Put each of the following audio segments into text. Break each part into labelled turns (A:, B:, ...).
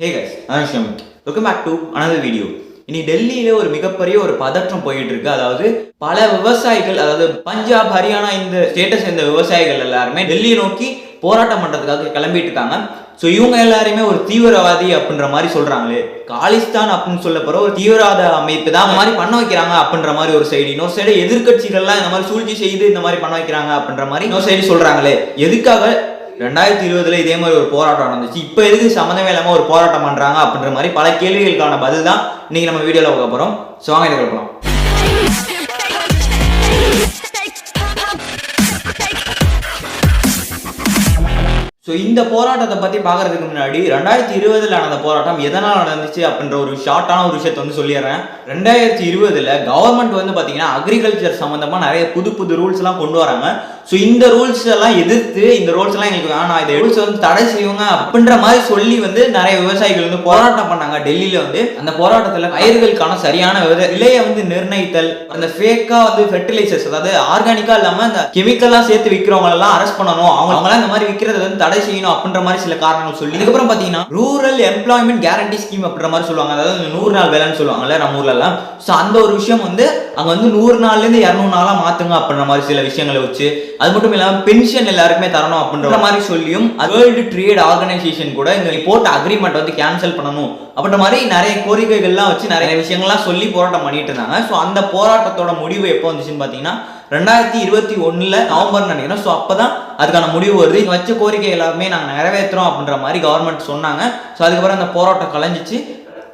A: Hey guys, I'm Shamik. Welcome back to another video. இனி டெல்லியில ஒரு மிகப்பெரிய ஒரு பதற்றம் போயிட்டு இருக்கு. அதாவது பல விவசாயிகள், அதாவது பஞ்சாப், ஹரியானா இந்த ஸ்டேட்டை சேர்ந்த விவசாயிகள் எல்லாருமே டெல்லியை நோக்கி போராட்டம் பண்றதுக்காக கிளம்பிட்டு இருக்காங்க. ஸோ இவங்க எல்லாருமே ஒரு தீவிரவாதி அப்படின்ற மாதிரி சொல்றாங்களே, காலிஸ்தான் அப்படின்னு சொல்ல போற ஒரு தீவிரவாத அமைப்பு தான் இந்த மாதிரி பண்ண வைக்கிறாங்க அப்படின்ற மாதிரி ஒரு சைடு, இன்னொரு சைடு எதிர்கட்சிகள்லாம் இந்த மாதிரி சூழ்ச்சி செய்து இந்த மாதிரி பண்ண வைக்கிறாங்க அப்படின்ற மாதிரி இன்னொரு சைடு சொல்றாங்களே. எதுக்காக 2020 இதே மாதிரி ஒரு போராட்டம் நடந்துச்சு, இப்போ எதுக்கு சம்மந்தமே இல்லாமல் ஒரு போராட்டம் பண்றாங்க அப்படின்ற மாதிரி பல கேள்விகளுக்கான பதில் தான் இன்னைக்கு நம்ம வீடியோவில் பார்க்க போறோம். ஸோ வாங்க இதை பார்க்கலாம். ஸோ இந்த போராட்டத்தை பற்றி பார்க்கறதுக்கு முன்னாடி 2020 நடந்த போராட்டம் எதனால் நடந்துச்சு அப்படின்ற ஒரு ஷார்ட்டான ஒரு விஷயத்தை வந்து சொல்லிடுறேன். 2020 கவர்மெண்ட் வந்து பார்த்தீங்கன்னா அக்ரிகல்ச்சர் சம்மந்தமாக நிறைய புது புது ரூல்ஸ் எல்லாம் கொண்டு வராங்க. ஸோ இந்த ரூல்ஸ் எல்லாம் எதிர்த்து, இந்த ரூல்ஸ் எல்லாம் எங்களுக்கு வேணாம், இந்த ரூல்ஸ் வந்து தடை செய்வாங்க அப்படின்ற மாதிரி சொல்லி வந்து நிறைய விவசாயிகள் வந்து போராட்டம் பண்ணாங்க டெல்லியில. வந்து அந்த போராட்டத்தில் பயிர்களுக்கான சரியான விலையை வந்து நிர்ணயித்தல், அந்த ஃபேக்கா வந்து ஃபெர்டிலைசர்ஸ், அதாவது ஆர்கானிக்கா இல்லாம அந்த கெமிக்கல்லாம் சேர்த்து விற்கிறவங்க எல்லாம் அரெஸ்ட் பண்ணணும், அவங்களாம் இந்த மாதிரி விற்கிறத வந்து தடை செய்யணும் அப்படின்ற மாதிரி சில காரணங்கள் சொல்லி, இதுக்கப்புறம் பாத்தீங்கன்னா ரூரல் எம்ப்ளாய்மெண்ட் கேரண்டி ஸ்கீம் அப்படின்ற மாதிரி சொல்லுவாங்க, அதாவது 100 நாள் வேலைன்னு சொல்லுவாங்கல்ல நம்ம ஊர்ல எல்லாம். ஸோ அந்த ஒரு விஷயம் வந்து அங்க வந்து 100 நாள்ல இருந்து 200 நாளா மாத்துங்க அப்படின்ற மாதிரி சில விஷயங்களை வச்சு, அது மட்டும் இல்லாம பென்ஷன் எல்லாருக்குமே தரணும் அப்படின்ற மாதிரி சொல்லியும், வேர்ல்டு ட்ரேட் ஆர்கனைசேஷன் கூட இந்த போட்ட அக்ரிமெண்ட் வந்து கேன்சல் பண்ணணும் அப்படின்ற மாதிரி நிறைய கோரிக்கைகள்லாம் வச்சு நிறைய விஷயங்கள்லாம் சொல்லி போராட்டம் பண்ணிட்டு இருந்தாங்க. ஸோ அந்த போராட்டத்தோட முடிவு எப்போ வந்துச்சுன்னு பார்த்தீங்கன்னா 2021 நவம்பர் நினைக்கிறேன். ஸோ அப்போதான் அதுக்கான முடிவு வருது. வச்ச கோரிக்கை எல்லாருமே நாங்கள் நிறைவேற்றுறோம் அப்படின்ற மாதிரி கவர்மெண்ட் சொன்னாங்க. ஸோ அதுக்கப்புறம் அந்த போராட்டம் கலைஞ்சிச்சு.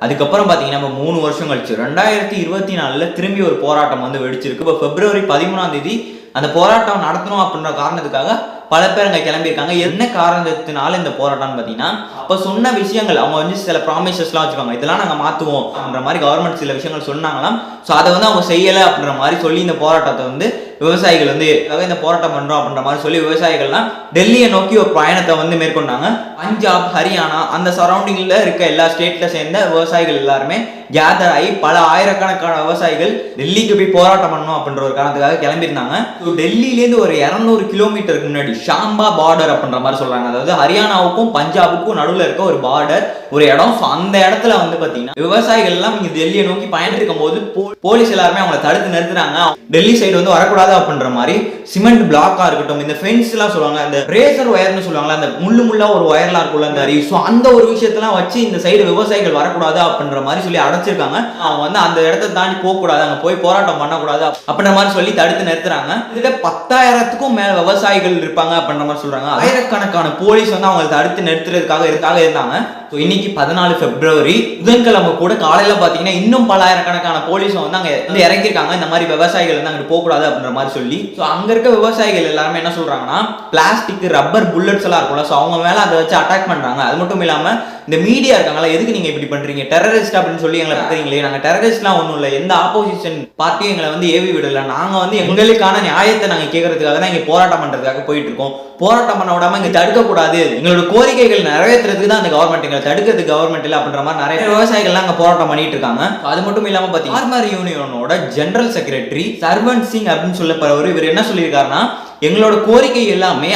A: அதுக்கப்புறம் பார்த்தீங்கன்னா நம்ம 3 வருஷம் கழிச்சு 2024 திரும்பி ஒரு போராட்டம் வந்து வெடிச்சிருக்கு. இப்போ February 13 அந்த போராட்டம் நடத்தணும் அப்படின்ற காரணத்துக்காக பல பேர் அங்கே கிளம்பியிருக்காங்க. என்ன காரணத்தினால இந்த போராட்டம்னு பார்த்தீங்கன்னா, அப்போ சொன்ன விஷயங்கள் அவங்க வந்து சில ப்ராமிசஸ்லாம் வச்சுக்கோங்க, இதெல்லாம் நாங்கள் மாற்றுவோம் அப்படின்ற மாதிரி கவர்மெண்ட் சில விஷயங்கள் சொன்னாங்களாம். ஸோ அதை வந்து அவங்க செய்யலை அப்படின்ற மாதிரி சொல்லி இந்த போராட்டத்தை வந்து விவசாயிகள் வந்து இந்த போராட்டம் பண்ணுறோம் அப்படின்ற மாதிரி சொல்லி விவசாயிகள்லாம் டெல்லியை நோக்கி ஒரு பயணத்தை வந்து மேற்கொண்டாங்க. பஞ்சாப், ஹரியானா அந்த சரௌண்டிங்கில் இருக்க எல்லா ஸ்டேட்டில் சேர்ந்த விவசாயிகள் எல்லாருமே கேதர் ஆகி பல ஆயிரக்கணக்கான விவசாயிகள் டெல்லிக்கு போய் போராட்டம் பண்ணணும் அப்படின்ற ஒரு காரணத்துக்காக கிளம்பியிருந்தாங்க. ஸோ டெல்லியிலேருந்து ஒரு 200 கிலோமீட்டருக்கு முன்னாடி ஷாம்பா பார்டர் அப்படின்ற மாதிரி சொல்றாங்க, அதாவது ஹரியானாவுக்கும் பஞ்சாபுக்கும் நடுவில் இருக்க ஒரு பார்டர், ஒரு இடம். ஸோ அந்த இடத்துல வந்து பார்த்தீங்கன்னா விவசாயிகள் எல்லாம் இங்கே டெல்லியை நோக்கி பயணிட்டு இருக்கும் போது போலீஸ் எல்லாருமே அவங்களை தடுத்து நிறுத்துறாங்க. டெல்லி சைடு வந்து வரக்கூடாது அப்படின்ற மாதிரி சிமெண்ட் பிளாக்கா இருக்கட்டும், இந்த ஃபென்ஸ் எல்லாம் சொல்லுவாங்க, அந்த ரேசர் ஒயர்னு சொல்லுவாங்களா, அந்த முள்ளா ஒரு ஒயர்லாம் இருக்குள்ள அந்த அறிவு, ஸோ அந்த ஒரு விஷயத்தெல்லாம் வச்சு இந்த சைடு விவசாயிகள் வரக்கூடாது அப்படின்ற மாதிரி சொல்லி அடைச்சிருக்காங்க. அவங்க வந்து அந்த இடத்தை தாண்டி போகக்கூடாது, அங்கே போய் போராட்டம் பண்ணக்கூடாது அப்படின்ற மாதிரி சொல்லி தடுத்து நிறுத்துறாங்க. இதுல 10,000க்கும் மேல விவசாயிகள் இருப்பாங்க அப்படின்ற மாதிரி சொல்றாங்க. ஆயிரக்கணக்கான போலீஸ் வந்து அவங்க தடுத்து நிறுத்துறதுக்காக இருந்தாங்க. ஸோ இன்னைக்கு 14 February புதன்கிழமை கூட காலையில பாத்தீங்கன்னா இன்னும் பல ஆயிரக்கணக்கான போலீஸ் வந்து அங்க வந்து இறங்கியிருக்காங்க, இந்த மாதிரி விவசாயிகள் வந்து அங்கிட்டு போகக்கூடாது அப்படின்ற மாதிரி சொல்லி. ஸோ அங்க இருக்க விவசாயிகள் எல்லாருமே என்ன சொல்றாங்கன்னா, பிளாஸ்டிக், ரப்பர் புல்லட்ஸ் எல்லாம் இருக்கும்ல, ஸோ அவங்க மேல அதை வச்சு அட்டாக் பண்றாங்க. அது மட்டும் இல்லாம இந்த மீடியா இருக்காங்களா, எதுக்கு நீங்க இப்படி பண்றீங்க, டெரரிஸ்ட் அப்படின்னு சொல்லி எங்களை பார்க்குறீங்களே, நாங்க டெரரிஸ்ட்லாம் ஒன்றும் இல்லை, எந்த ஆப்போசிஷன் பார்ட்டியும் எங்களை வந்து ஏவி விடல, நாங்க வந்து எங்களுக்கான நியாயத்தை நாங்க கேட்கறதுக்காக தான் இங்க போராட்டம் பண்றதுக்காக போயிட்டு இருக்கோம், போராட்டம் பண்ண விடாம இங்க தடுக்க கூடாது, எங்களோட கோரிக்கைகள் நிறைவேற்றுறதுக்கு தான் அந்த கவர்மெண்ட், எங்களை தடுக்கிறது கவர்மெண்ட் இல்லை அப்படின்ற மாதிரி நிறைய விவசாயிகள்லாம் அங்க போராட்டம் பண்ணிட்டு இருக்காங்க. அது மட்டும் இல்லாம பாத்தீங்கன்னா ஃபார்மர் யூனியனோட ஜெனரல் செக்ரட்டரி சர்வன் சிங் அப்படின்னு சொல்லப்படுறவர், இவர் என்ன சொல்லியிருக்காருன்னா, எங்களோட கோரிக்கை எல்லாமே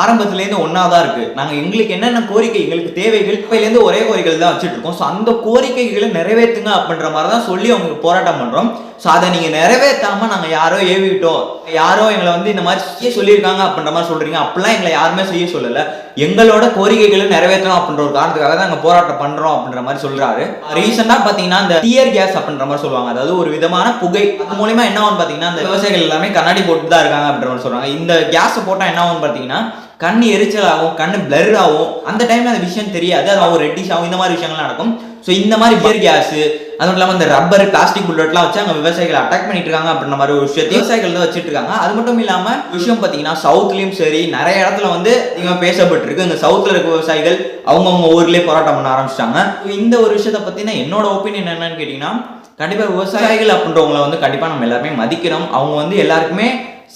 A: ஆரம்பத்திலேருந்து ஒன்னா தான் இருக்கு, நாங்க எங்களுக்கு என்னென்ன கோரிக்கை, எங்களுக்கு தேவைகள் இப்பையிலேருந்து ஒரே கோரிக்கைகள் தான் வச்சுட்டு இருக்கோம், ஸோ அந்த கோரிக்கைகளை நிறைவேற்றுங்க அப்படின்ற மாதிரி தான் சொல்லி அவங்க போராட்டம் பண்றோம். ஸோ அதை நீங்க நிறைவேற்றாம நாங்க யாரோ ஏவிட்டோம், யாரோ எங்களை வந்து இந்த மாதிரி செய்ய சொல்லியிருக்காங்க அப்படின்ற மாதிரி சொல்றீங்க, அப்படிலாம் எங்களை யாருமே செய்ய சொல்லல, எங்களோட கோரிக்கைகளை நிறைவேற்றணும் அப்படின்ற ஒரு காரணத்துக்காக தான் நாங்கள் போராட்டம் பண்றோம் அப்படின்ற மாதிரி சொல்றாரு. ரீசெண்டா பாத்தீங்கன்னா இந்த டியர் கேஸ் அப்படின்ற மாதிரி சொல்லுவாங்க, அதாவது ஒரு விதமான புகை, அது மூலமா என்ன ஆகும் பாத்தீங்கன்னா அந்த விவசாயிகள் எல்லாமே கண்ணாடி போட்டு தான் இருக்காங்க அப்படின்ற மாதிரி சொல்றாங்க. இந்த கேஸை போட்டா என்ன ஆகும் பாத்தீங்கன்னா கண்ணு எரிச்சல் ஆகும், கண்ணு பிளர் ஆகும், அந்த டைம்ல அந்த விஷயம் தெரியாது, அது ஒரு ரெட்டிஷ் ஆகும், இந்த மாதிரி விஷயங்கள்லாம் நடக்கும். ஸோ இந்த மாதிரி டியர் கேஸ், அதுவும் இல்லாமல் இந்த ரப்பர், பிளாஸ்டிக் புல்லட்லாம் வச்சு அங்கே விவசாயிகளை அட்டாக் பண்ணிட்டு இருக்காங்க அப்படின்ற மாதிரி ஒரு விஷயத்தை விவசாயிகள் தான் வச்சுட்டு இருக்காங்க. அது மட்டும் இல்லாமல் விஷயம் பார்த்தீங்கன்னா சவுத்லயும் சரி நிறைய இடத்துல வந்து இவங்க பேசப்பட்டிருக்கு. இந்த சவுத்தில் இருக்க விவசாயிகள் அவங்கவுங்க ஊர்லேயே போராட்டம் பண்ண ஆரம்பிச்சிட்டாங்க. இந்த ஒரு விஷயத்தை பற்றினா என்னோட ஒப்பீனியன் என்னன்னு கேட்டிங்கன்னா, கண்டிப்பாக விவசாயிகள் அப்படின்றவங்களை வந்து கண்டிப்பாக நம்ம எல்லாருமே மதிக்கிறோம். அவங்க வந்து எல்லாருக்குமே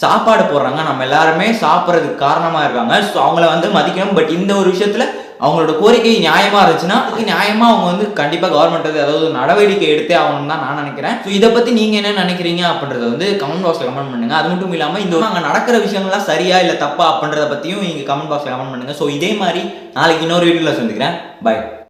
A: சாப்பாடு போடுறாங்க, நம்ம எல்லாருமே சாப்பிட்றதுக்கு காரணமாக இருக்காங்க. ஸோ அவங்கள வந்து மதிக்கணும். பட் இந்த ஒரு விஷயத்தில் அவங்களோட கோரிக்கை நியாயமாக இருந்துச்சுன்னா நியாயமாக அவங்க வந்து கண்டிப்பாக கவர்மெண்ட் ஏதாவது நடவடிக்கை எடுத்தே ஆகணும்னு தான் நான் நினைக்கிறேன். ஸோ இதை பற்றி நீங்கள் என்ன நினைக்கிறீங்க அப்படின்றத வந்து கமெண்ட் பாக்ஸில் கமெண்ட் பண்ணுங்க. அது மட்டும் இல்லாமல் இந்த அங்கே நடக்கிற விஷயங்கள்லாம் சரியா இல்லை தப்பா அப்படின்றத பற்றியும் நீங்கள் கமெண்ட் பாக்ஸில் கமெண்ட் பண்ணுங்க. ஸோ இதே மாதிரி நாளைக்கு இன்னொரு வீடியோவில் சந்திக்கிறேன். பை.